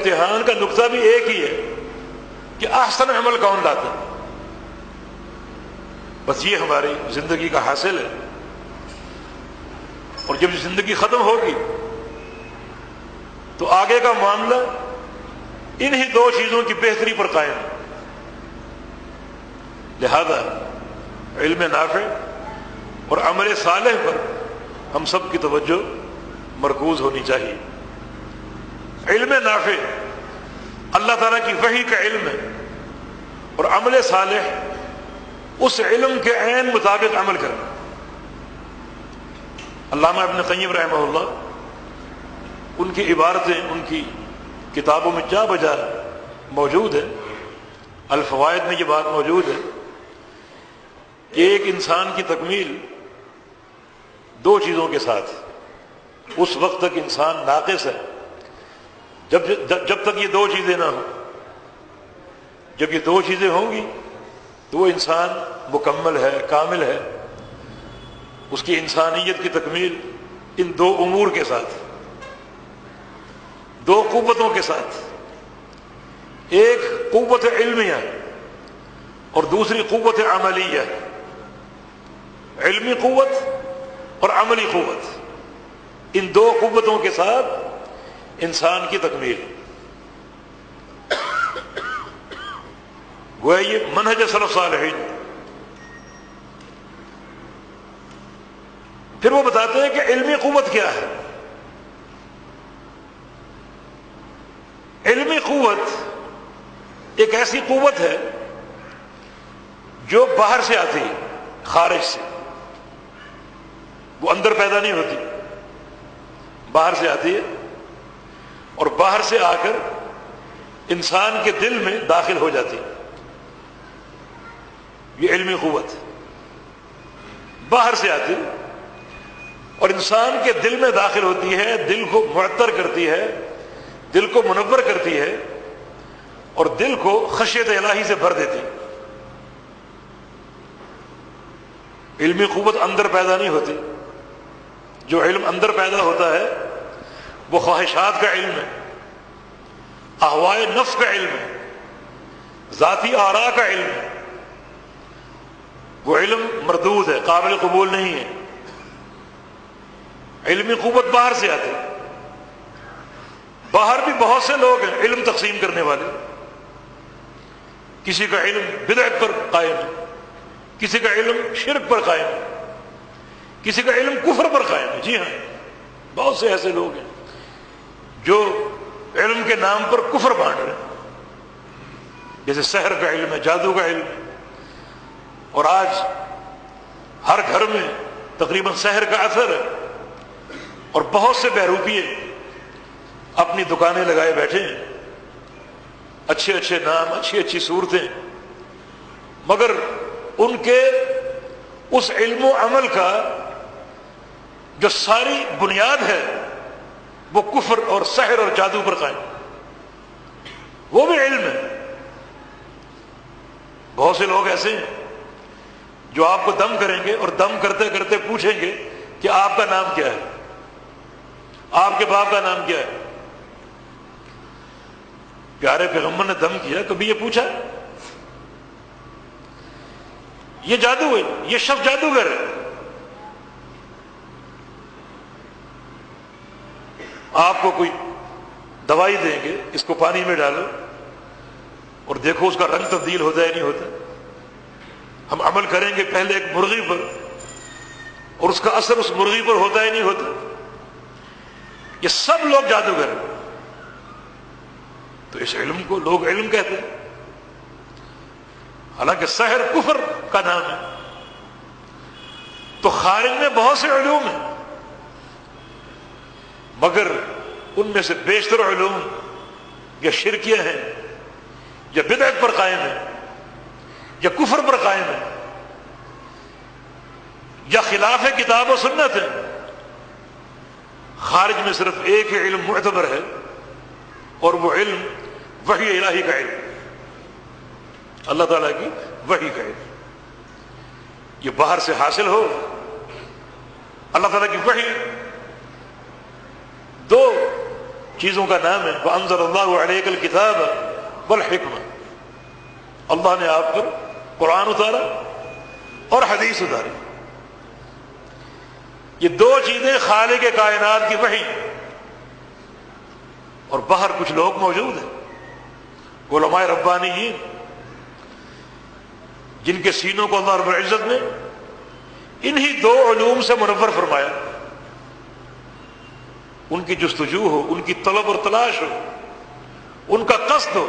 امتحان کا نقطہ بھی ایک ہی ہے کہ احسن عمل کون لاتا ہے. بس یہ ہماری زندگی کا حاصل ہے. اور جب زندگی ختم ہوگی تو آگے کا معاملہ انہی دو چیزوں کی بہتری پر قائم ہے. لہذا علم نافع اور عمل صالح پر ہم سب کی توجہ مرکوز ہونی چاہیے. علم نافع اللہ تعالیٰ کی وحی کا علم ہے، اور عمل صالح اس علم کے عین مطابق عمل کرنا. علامہ ابن قیم رحمہ اللہ، ان کی عبارتیں ان کی کتابوں میں جا بجا موجود ہے. الفوائد میں یہ بات موجود ہے کہ ایک انسان کی تکمیل دو چیزوں کے ساتھ. اس وقت تک انسان ناقص ہے جب تک یہ دو چیزیں نہ ہوں. جب یہ دو چیزیں ہوں گی تو وہ انسان مکمل ہے، کامل ہے. اس کی انسانیت کی تکمیل ان دو امور کے ساتھ، دو قوتوں کے ساتھ. ایک قوت علمیہ اور دوسری قوت عملیہ. علمی قوت اور عملی قوت، ان دو قوتوں کے ساتھ انسان کی تکمیل. گویا یہ منہج سلف صالحین. پھر وہ بتاتے ہیں کہ علمی قوت کیا ہے. علمی قوت ایک ایسی قوت ہے جو باہر سے آتی ہے، خارج سے. وہ اندر پیدا نہیں ہوتی، باہر سے آتی ہے اور باہر سے آ کر انسان کے دل میں داخل ہو جاتی ہے. یہ علمی قوت باہر سے آتی ہے اور انسان کے دل میں داخل ہوتی ہے، دل کو معطر کرتی ہے، دل کو منور کرتی ہے اور دل کو خشیت الہی سے بھر دیتی ہے. علمی قوت اندر پیدا نہیں ہوتی. جو علم اندر پیدا ہوتا ہے وہ خواہشات کا علم ہے، اہواء نفس کا علم ہے، ذاتی آراء کا علم ہے. وہ علم مردود ہے، قابل قبول نہیں ہے. علمی قوت باہر سے آتی ہے. باہر بھی بہت سے لوگ ہیں علم تقسیم کرنے والے. کسی کا علم بدعت پر قائم ہے، کسی کا علم شرک پر قائم ہے، کسی کا علم کفر پر قائم ہے. جی ہاں، بہت سے ایسے لوگ ہیں جو علم کے نام پر کفر بانٹ رہے ہیں. جیسے سحر کا علم ہے، جادو کا علم ہے. اور آج ہر گھر میں تقریباً سحر کا اثر ہے اور بہت سے بہروپیے اپنی دکانیں لگائے بیٹھے ہیں. اچھے اچھے نام، اچھی اچھی صورتیں، مگر ان کے اس علم و عمل کا جو ساری بنیاد ہے وہ کفر اور سحر اور جادو پر قائم. وہ بھی علم ہے. بہت سے لوگ ایسے ہیں جو آپ کو دم کریں گے اور دم کرتے کرتے پوچھیں گے کہ آپ کا نام کیا ہے، آپ کے باپ کا نام کیا ہے. پیارے پیغمبر نے دم کیا، کبھی یہ پوچھا؟ یہ جادو ہے، یہ شخص جادوگر ہے. آپ کو کوئی دوائی دیں گے، اس کو پانی میں ڈالو اور دیکھو اس کا رنگ تبدیل ہوتا ہے نہیں ہوتا. ہم عمل کریں گے پہلے ایک مرغی پر اور اس کا اثر اس مرغی پر ہوتا ہے نہیں ہوتا. یہ سب لوگ جادوگر ہیں. تو اس علم کو لوگ علم کہتے ہیں، حالانکہ سحر کفر کا نام ہے. تو خارج میں بہت سے علوم ہیں، مگر ان میں سے بیشتر علوم یا شرکیہ ہیں، یا بدعت پر قائم ہیں، یا کفر پر قائم ہیں، یا خلاف کتاب و سنت ہے. خارج میں صرف ایک ہی علم معتبر ہے اور وہ علم وحی الہی کا علم، اللہ تعالیٰ کی وحی کا علم. یہ باہر سے حاصل ہو. اللہ تعالیٰ کی وحی دو چیزوں کا نام ہے وَأَنزَلَ اللَّهُ عَلَيْكَ الْكِتَابَ وَالْحِكْمَةَ، اللہ نے آپ پر قرآن اتارا اور حدیث اتاری. یہ دو چیزیں خالق کائنات کی وحی. اور باہر کچھ لوگ موجود ہیں علماء ربانیین جن کے سینوں کو اللہ رب العزت نے انہی دو علوم سے منور فرمایا. ان کی جستجو ہو، ان کی طلب اور تلاش ہو، ان کا قصد ہو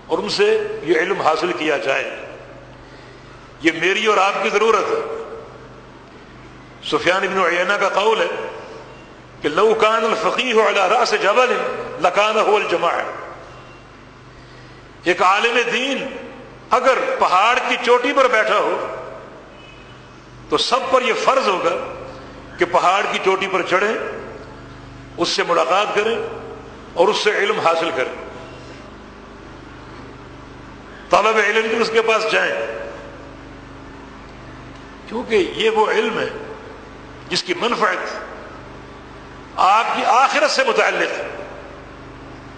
اور ان سے یہ علم حاصل کیا جائے. یہ میری اور آپ کی ضرورت ہے. سفیان بن عیینہ کا قول ہے کہ لو کان الفقیہ علی رأس جبل لکان هو الجماع. ایک عالم دین اگر پہاڑ کی چوٹی پر بیٹھا ہو تو سب پر یہ فرض ہوگا کہ پہاڑ کی چوٹی پر چڑھیں، اس سے ملاقات کریں اور اس سے علم حاصل کریں، طالب علم بھی اس کے پاس جائیں، کیونکہ یہ وہ علم ہے جس کی منفعت آپ کی آخرت سے متعلق ہے.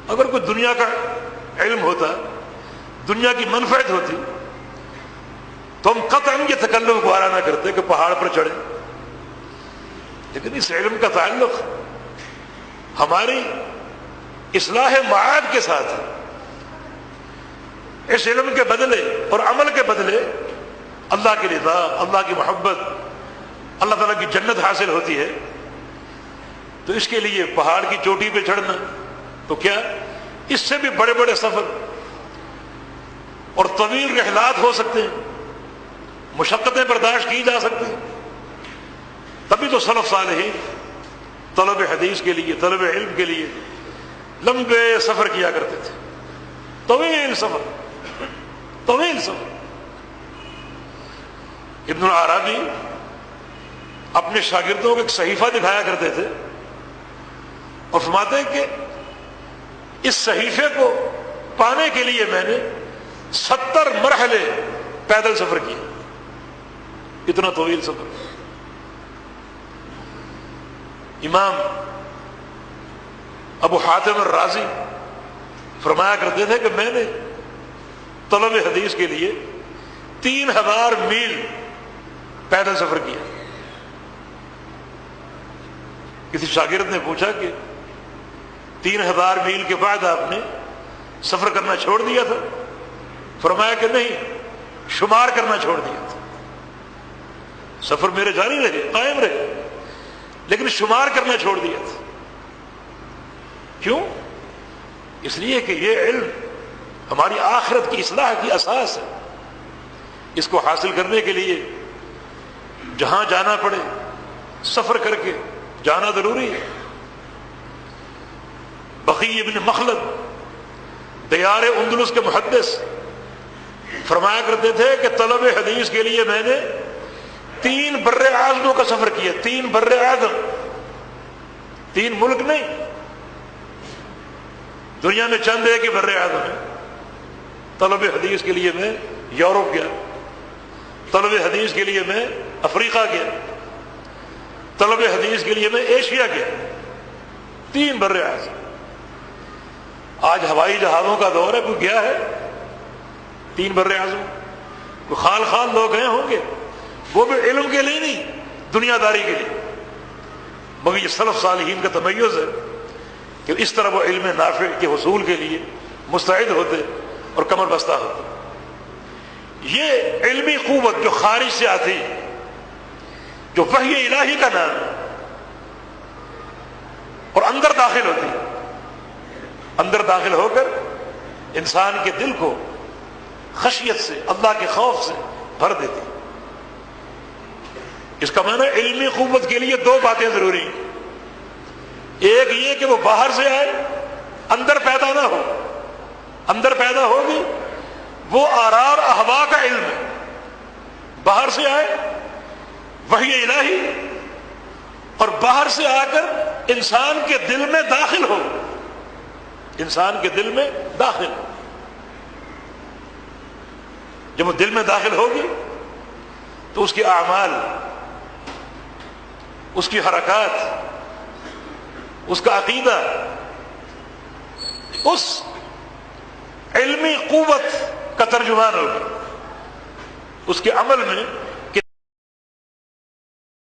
اگر کوئی دنیا کا علم ہوتا، دنیا کی منفعت ہوتی تو ہم قطعاً یہ تکلف گوارا نہ کرتے کہ پہاڑ پر چڑھیں. لیکن اس علم کا تعلق ہماری اصلاح معاد کے ساتھ ہے. اس علم کے بدلے اور عمل کے بدلے اللہ کی رضا، اللہ کی محبت، اللہ تعالیٰ کی جنت حاصل ہوتی ہے. تو اس کے لیے پہاڑ کی چوٹی پہ چڑھنا تو کیا، اس سے بھی بڑے بڑے سفر اور طویل رحلات ہو سکتے ہیں، مشقتیں برداشت کی جا سکتی ہیں. تبھی تو سلف صالحین طلب حدیث کے لیے، طلب علم کے لیے لمبے سفر کیا کرتے تھے. طویل سفر، طویل سفر. ابن العربی اپنے شاگردوں کو ایک صحیفہ دکھایا کرتے تھے اور فرماتے ہیں کہ اس صحیفے کو پانے کے لیے میں نے 70 مرحلے پیدل سفر کیے. اتنا طویل سفر. امام ابو حاتم الرازی فرمایا کرتے تھے کہ میں نے طلب حدیث کے لیے 3000 میل پیدل سفر کیا. کسی شاگرد نے پوچھا کہ 3000 میل کے بعد آپ نے سفر کرنا چھوڑ دیا تھا؟ فرمایا کہ نہیں، شمار کرنا چھوڑ دیا تھا. سفر میرے جاری رہے، قائم رہے، لیکن شمار کرنا چھوڑ دیا تھا. کیوں؟ اس لیے کہ یہ علم ہماری آخرت کی اصلاح کی اساس ہے. اس کو حاصل کرنے کے لیے جہاں جانا پڑے سفر کر کے جانا ضروری ہے. بقی ابن مخلد دیار اندلس کے محدث فرمایا کرتے تھے کہ طلب حدیث کے لیے میں نے 3 بر اعظموں کا سفر کیا. 3 بر اعظم، 3 ملک نہیں، دنیا میں چند ایک ہی بر اعظم ہے. طلب حدیث کے لیے میں یورپ گیا، طلب حدیث کے لیے میں افریقہ گیا، طلب حدیث کے لیے میں ایشیا گیا. 3 بر اعظم. آج ہوائی جہازوں کا دور ہے، کوئی گیا ہے 3 بر اعظم؟ کوئی خال خال لوگ گئے ہوں گے، وہ بھی علم کے لیے نہیں، دنیا داری کے لیے. مگر یہ سلف صالحین کا تمیز ہے کہ اس طرح وہ علم نافع کے حصول کے لیے مستعد ہوتے اور کمر بستہ ہوتے. یہ علمی قوت جو خارج سے آتی، جو وحی الہی کا نام اور اندر داخل ہوتی، اندر داخل ہو کر انسان کے دل کو خشیت سے، اللہ کے خوف سے بھر دیتی. اس کا معنی علمی قوت کے لیے 2 باتیں ضروری ہیں. ایک یہ کہ وہ باہر سے آئے، اندر پیدا نہ ہو. اندر پیدا ہوگی وہ آرار احوا کا علم ہے. باہر سے آئے وحی الہی، اور باہر سے آ کر انسان کے دل میں داخل ہو، انسان کے دل میں داخل ہو. جب وہ دل میں داخل ہوگی تو اس کے اعمال، اس کی حرکات، اس کا عقیدہ، اس علمی قوت کا ترجمان ہوگی، اس کے عمل میں